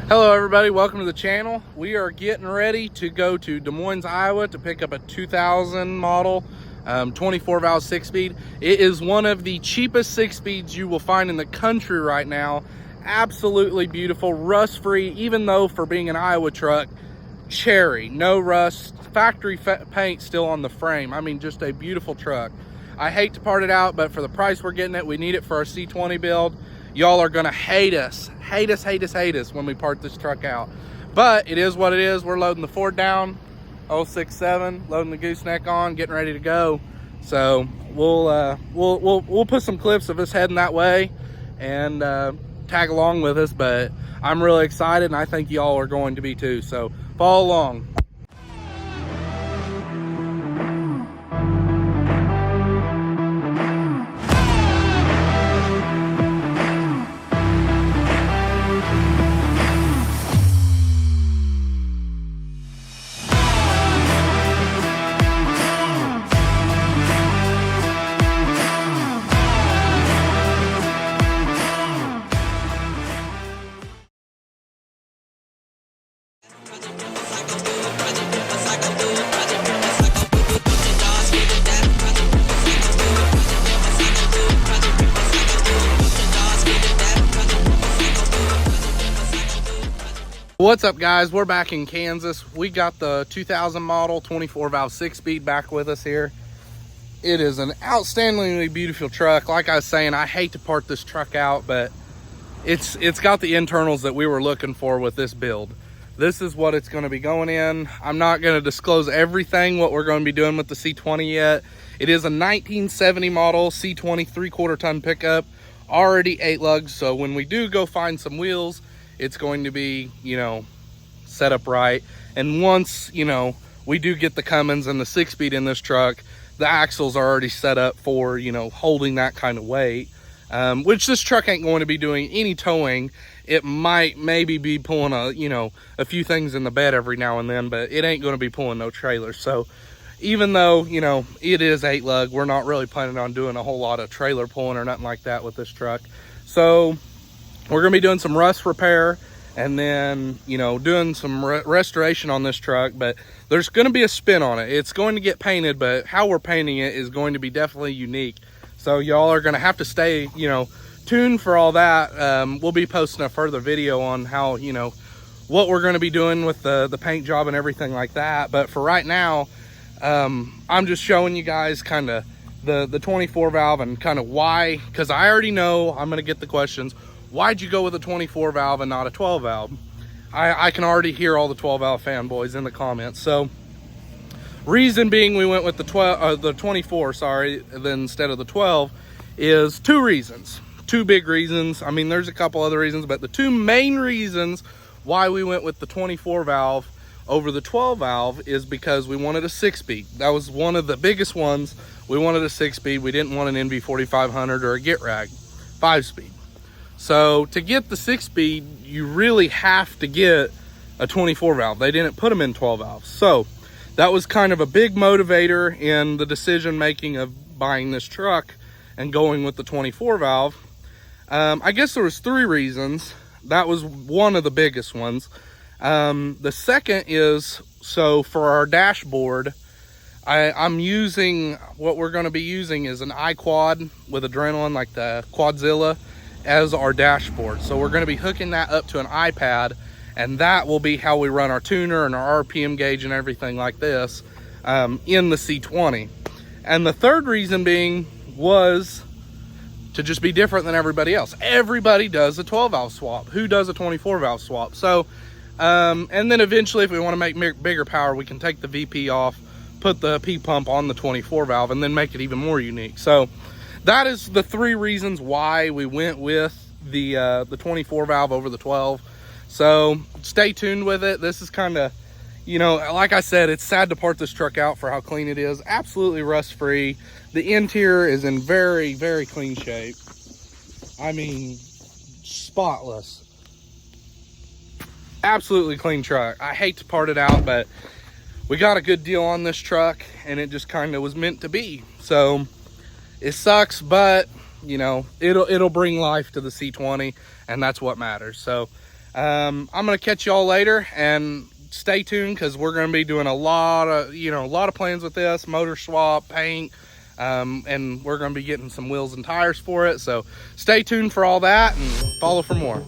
Hello everybody, welcome to the channel. We are getting ready to go to Des Moines, Iowa to pick up a 2000 model 24 valve 6-speed. It is one of the cheapest 6-speeds you will find in the country right now. Absolutely beautiful, rust free, even though for being an Iowa truck, cherry, no rust, factory paint still on the frame. I mean, just a beautiful truck. I hate to part it out, but for the price we're getting it, we need it for our C20 build. Y'all are gonna hate us when we part this truck out, but it is what it is. We're loading the Ford down, 067, loading the gooseneck on, getting ready to go. So we'll put some clips of us heading that way and tag along with us. But I'm really excited, and I think y'all are going to be too. So follow along. What's up guys, we're back in Kansas. We got the 2000 model 24 valve 6-speed back with us here. It is an outstandingly beautiful truck. Like I was saying, I hate to part this truck out, but it's got the internals that we were looking for with this build. This is what it's going to be going in. I'm not going to disclose everything what we're going to be doing with the C20 yet. It is a 1970 model C20 3/4 ton pickup, already 8 lugs. So when we do go find some wheels, it's going to be, you know, set up right. And once, you know, we do get the Cummins and the 6-speed in this truck, the axles are already set up for, you know, holding that kind of weight, which this truck ain't going to be doing any towing. It might maybe be pulling a few things in the bed every now and then, but it ain't going to be pulling no trailer. So even though, you know, it is 8 lug, we're not really planning on doing a whole lot of trailer pulling or nothing like that with this truck. So we're gonna be doing some rust repair and then, you know, doing some restoration on this truck, but there's gonna be a spin on it. It's going to get painted, but how we're painting it is going to be definitely unique. So y'all are gonna have to stay, you know, tuned for all that. We'll be posting a further video on how, you know, what we're gonna be doing with the paint job and everything like that. But for right now, I'm just showing you guys kind of the 24 valve and kind of why, because I already know I'm gonna get the questions. Why'd you go with a 24 valve and not a 12 valve? I can already hear all the 12 valve fanboys in the comments. So reason being we went with the 24, sorry, then instead of the 12 is two reasons, two big reasons. I mean, there's a couple other reasons, but the two main reasons why we went with the 24 valve over the 12 valve is because we wanted a 6-speed. That was one of the biggest ones. We wanted a 6-speed. We didn't want an NV 4500 or a Getrag 5-speed. So to get the 6-speed, you really have to get a 24 valve. They didn't put them in 12 valves. So that was kind of a big motivator in the decision making of buying this truck and going with the 24 valve. I guess there was 3 reasons. That was one of the biggest ones. The second is, so for our dashboard, I'm using, what we're going to be using is an iQuad with Adrenaline, like the Quadzilla, as our dashboard. So we're going to be hooking that up to an iPad, and that will be how we run our tuner and our RPM gauge and everything like this in the C20. And the third reason being was to just be different than everybody else. Everybody does a 12 valve swap. Who does a 24 valve swap? So and then eventually, if we want to make bigger power, we can take the VP off, put the P pump on the 24 valve, and then make it even more unique. So that is the 3 reasons why we went with the 24 valve over the 12. So stay tuned with it. This is kind of, you know, like I said, it's sad to part this truck out for how clean it is. Absolutely rust free. The interior is in very, very clean shape. I mean, spotless. Absolutely clean truck. I hate to part it out, but we got a good deal on this truck and it just kind of was meant to be. So it sucks, but you know, it'll bring life to the C20, and that's what matters. So I'm gonna catch y'all later, and stay tuned because we're gonna be doing a lot of plans with this, motor swap, paint, and we're gonna be getting some wheels and tires for it. So stay tuned for all that and follow for more.